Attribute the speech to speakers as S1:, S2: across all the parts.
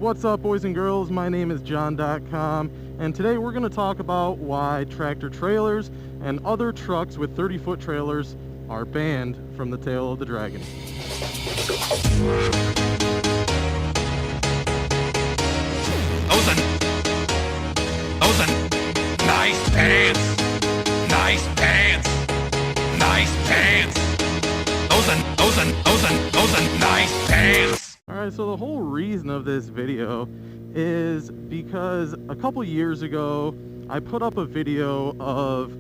S1: What's up, boys and girls? My name is John.com, and today we're going to talk about why tractor trailers and other trucks with 30-foot trailers are banned from the tail of the dragon.
S2: Nice pants. Nice pants. Nice pants. Those nice pants.
S1: Alright, so the whole reason of this video is because a couple years ago I put up a video of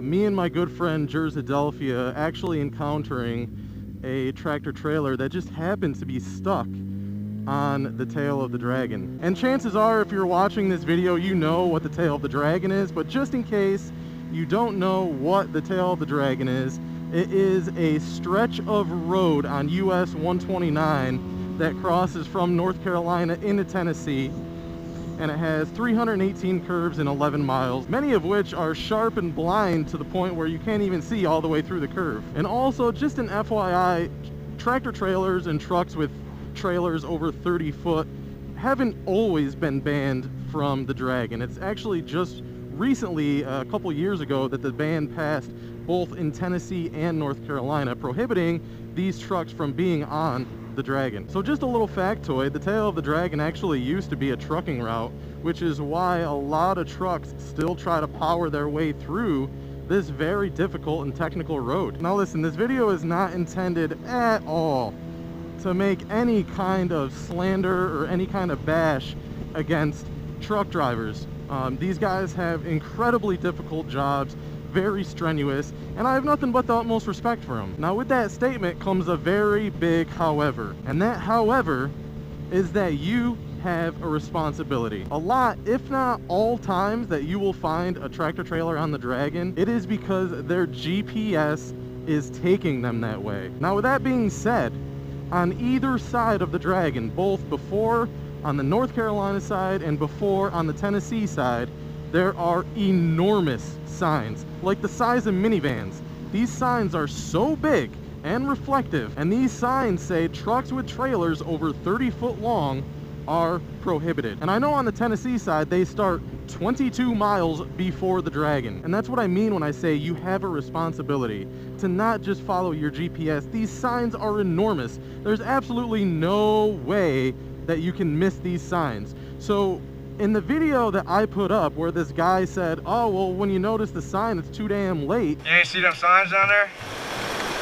S1: me and my good friend Jerzadelphia actually encountering a tractor trailer that just happened to be stuck on the tail of the dragon. And chances are, if you're watching this video, you know what the tail of the dragon is, but just in case you don't know what the tail of the dragon is, it is a stretch of road on US129 that crosses from North Carolina into Tennessee, and it has 318 curves and 11 miles, many of which are sharp and blind to the point where you can't even see all the way through the curve. And also, just an FYI, tractor trailers and trucks with trailers over 30 foot haven't always been banned from the dragon. It's actually just recently, a couple years ago, that the ban passed both in Tennessee and North Carolina, prohibiting these trucks from being on the dragon. So just a little factoid, the tail of the dragon actually used to be a trucking route, which is why a lot of trucks still try to power their way through this very difficult and technical road. Now listen, this video is not intended at all to make any kind of slander or any kind of bash against truck drivers. These guys have incredibly difficult jobs, very strenuous, and I have nothing but the utmost respect for them. Now with that statement comes a very big however, and that however is that you have a responsibility. A lot, if not all times that you will find a tractor trailer on the dragon, it is because their GPS is taking them that way. Now with that being said, on either side of the dragon, both before on the North Carolina side and before on the Tennessee side, there are enormous signs, like the size of minivans. These signs are so big and reflective, and these signs say trucks with trailers over 30 foot long are prohibited. And I know on the Tennessee side they start 22 miles before the dragon, and that's what I mean when I say you have a responsibility to not just follow your GPS. These signs are enormous. There's absolutely no way that you can miss these signs. So in the video that I put up where this guy said, oh well, when you notice the sign, it's too damn late.
S3: You ain't see them signs down there?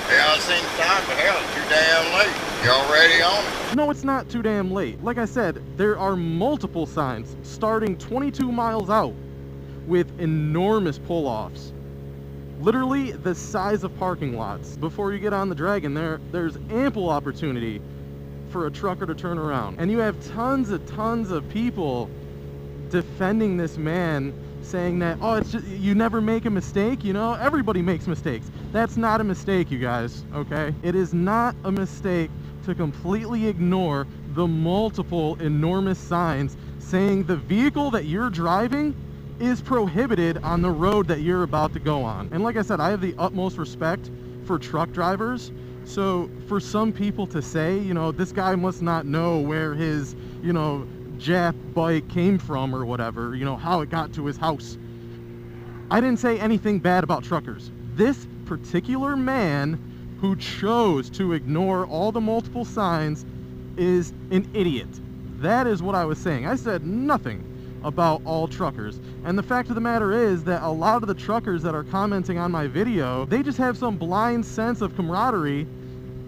S4: Yeah, I seen the sign, but hell, it's too damn late. You already on it?
S1: No, it's not too damn late. Like I said, there are multiple signs starting 22 miles out with enormous pull-offs. Literally the size of parking lots. Before you get on the dragon, there's ample opportunity for a trucker to turn around. And you have tons of people defending this man, saying that, oh, it's just, you never make a mistake, you know, everybody makes mistakes. That's not a mistake, you guys, okay? It is not a mistake to completely ignore the multiple enormous signs saying the vehicle that you're driving is prohibited on the road that you're about to go on. And like I said, I have the utmost respect for truck drivers. So for some people to say, you know, this guy must not know where his, you know, Jap bike came from or whatever, you know, how it got to his house. I didn't say anything bad about truckers. This particular man who chose to ignore all the multiple signs is an idiot. That is what I was saying. I said nothing about all truckers. And the fact of the matter is that a lot of the truckers that are commenting on my video, they just have some blind sense of camaraderie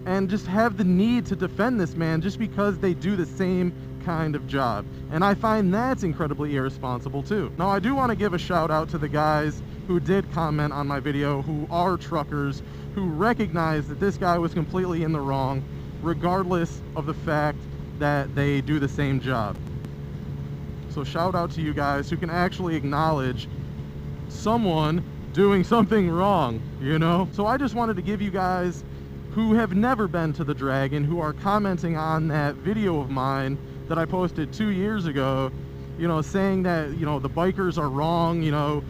S1: and just have the need to defend this man just because they do the same kind of job. And I find that's incredibly irresponsible too. Now I do want to give a shout out to the guys who did comment on my video, who are truckers, who recognize that this guy was completely in the wrong, regardless of the fact that they do the same job. So shout out to you guys who can actually acknowledge someone doing something wrong, you know? So I just wanted to give you guys who have never been to the dragon, who are commenting on that video of mine that I posted 2 years ago, you know, saying that, you know, the bikers are wrong, you know,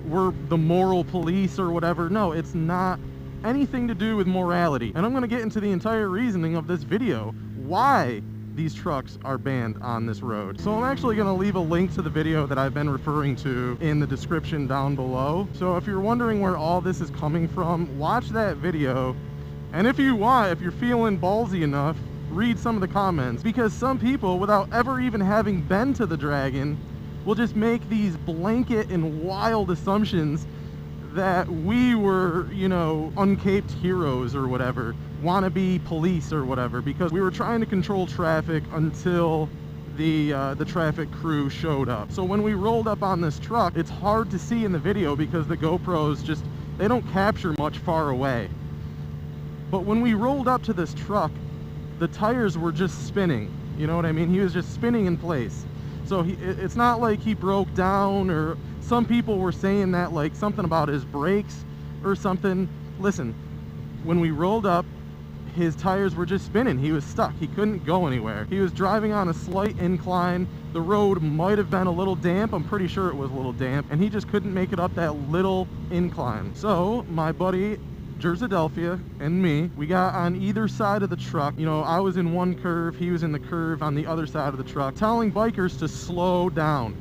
S1: we're the moral police or whatever. No, it's not anything to do with morality. And I'm going to get into the entire reasoning of this video. Why these trucks are banned on this road. So I'm actually going to leave a link to the video that I've been referring to in the description down below. So if you're wondering where all this is coming from, watch that video. And if you want, if you're feeling ballsy enough, read some of the comments, because some people, without ever even having been to the Dragon, will just make these blanket and wild assumptions that we were, you know, uncaped heroes or whatever, wannabe police or whatever, because we were trying to control traffic until the traffic crew showed up. So when we rolled up on this truck, it's hard to see in the video because the GoPros just, they don't capture much far away. But when we rolled up to this truck, the tires were just spinning. You know what I mean? He was just spinning in place. So it's not like he broke down, or some people were saying that like something about his brakes or something. Listen, when we rolled up, his tires were just spinning. He was stuck. He couldn't go anywhere. He was driving on a slight incline. The road might have been a little damp. I'm pretty sure it was a little damp. And he just couldn't make it up that little incline. So my buddy Jerzadelphia and me, we got on either side of the truck. You know, I was in one curve, he was in the curve on the other side of the truck, telling bikers to slow down.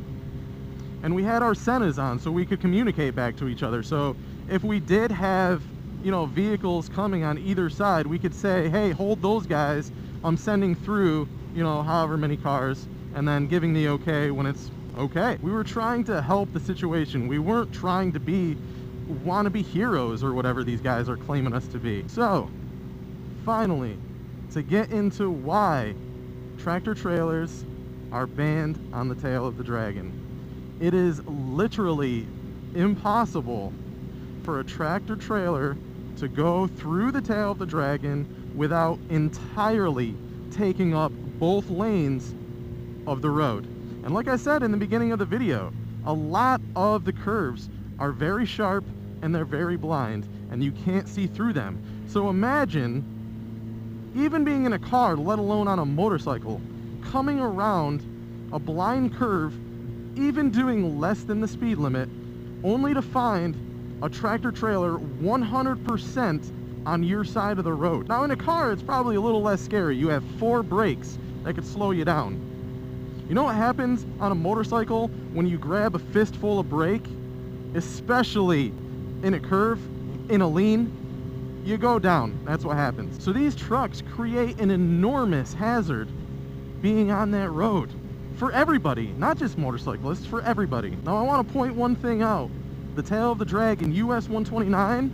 S1: And we had our Sennas on so we could communicate back to each other. So if we did have, you know, vehicles coming on either side, we could say, hey, hold those guys, I'm sending through, you know, however many cars, and then giving the okay when it's okay. We were trying to help the situation. We weren't trying to be wannabe heroes or whatever these guys are claiming us to be. So finally, to get into why tractor trailers are banned on the tail of the Dragon. It is literally impossible for a tractor trailer to go through the tail of the Dragon without entirely taking up both lanes of the road. And like I said in the beginning of the video, a lot of the curves are very sharp and they're very blind, and you can't see through them. So imagine, even being in a car, let alone on a motorcycle, coming around a blind curve, even doing less than the speed limit, only to find a tractor trailer 100% on your side of the road. Now in a car, it's probably a little less scary. You have 4 brakes that could slow you down. You know what happens on a motorcycle when you grab a fistful of brake? Especially in a curve, in a lean, you go down. That's what happens. So these trucks create an enormous hazard being on that road for everybody, not just motorcyclists, for everybody. Now I want to point one thing out. The tail of the Dragon, US129,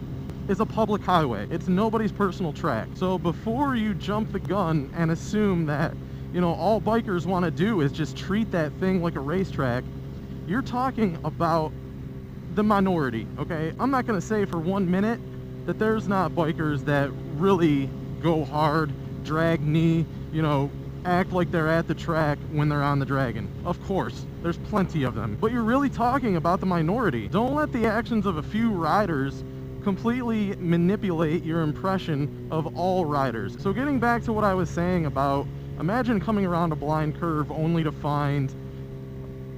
S1: is a public highway. It's nobody's personal track. So before you jump the gun and assume that, you know, all bikers want to do is just treat that thing like a racetrack, you're talking about the minority, okay? I'm not going to say for 1 minute that there's not bikers that really go hard, drag knee, you know, act like they're at the track when they're on the Dragon. Of course, there's plenty of them. But you're really talking about the minority. Don't let the actions of a few riders completely manipulate your impression of all riders. So getting back to what I was saying about, imagine coming around a blind curve only to find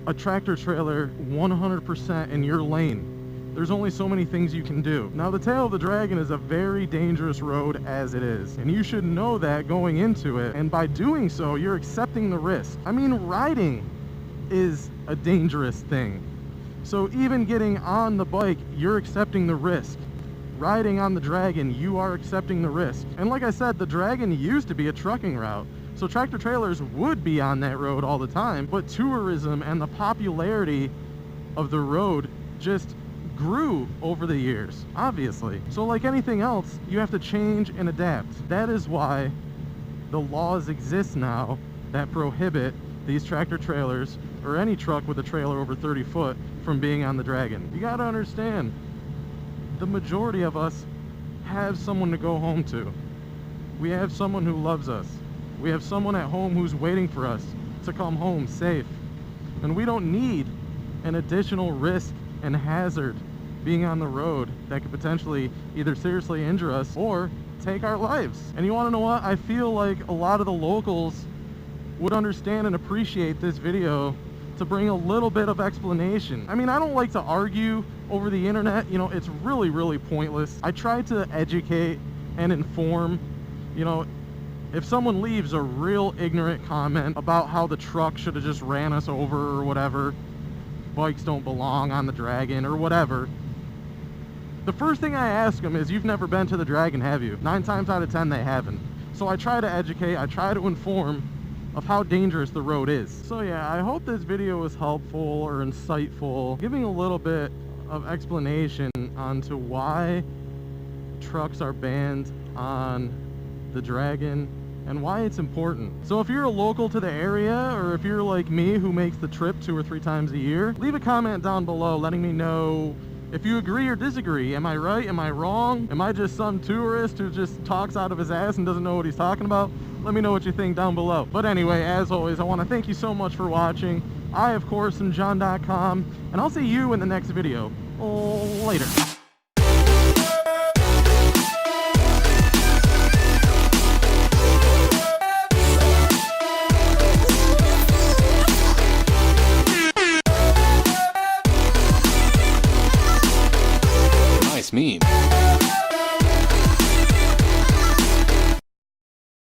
S1: a tractor trailer 100% in your lane. There's only so many things you can do. Now the tail of the Dragon is a very dangerous road as it is, and you should know that going into it, and by doing so you're accepting the risk. I mean, riding is a dangerous thing, so even getting on the bike, you're accepting the risk. Riding on the Dragon, you are accepting the risk. And like I said, the Dragon used to be a trucking route. So tractor trailers would be on that road all the time, but tourism and the popularity of the road just grew over the years, obviously. So like anything else, you have to change and adapt. That is why the laws exist now that prohibit these tractor trailers or any truck with a trailer over 30 foot from being on the Dragon. You gotta understand, the majority of us have someone to go home to. We have someone who loves us. We have someone at home who's waiting for us to come home safe. And we don't need an additional risk and hazard being on the road that could potentially either seriously injure us or take our lives. And you want to know what? I feel like a lot of the locals would understand and appreciate this video to bring a little bit of explanation. I mean, I don't like to argue over the internet. You know, it's really, really pointless. I try to educate and inform. You know, If someone leaves a real ignorant comment about how the truck should have just ran us over or whatever, bikes don't belong on the Dragon or whatever, the first thing I ask them is, you've never been to the Dragon, have you? 9 times out of 10 they haven't. So I try to educate, I try to inform of how dangerous the road is. So yeah, I hope this video was helpful or insightful, giving a little bit of explanation onto why trucks are banned on the Dragon and why it's important. So if you're a local to the area, or if you're like me who makes the trip 2 or 3 times a year, leave a comment down below letting me know if you agree or disagree. Am I right? Am I wrong? Am I just some tourist who just talks out of his ass and doesn't know what he's talking about? Let me know what you think down below. But anyway, as always, I want to thank you so much for watching. I, of course, am John.com, and I'll see you in the next video. Later.
S2: Nice meme.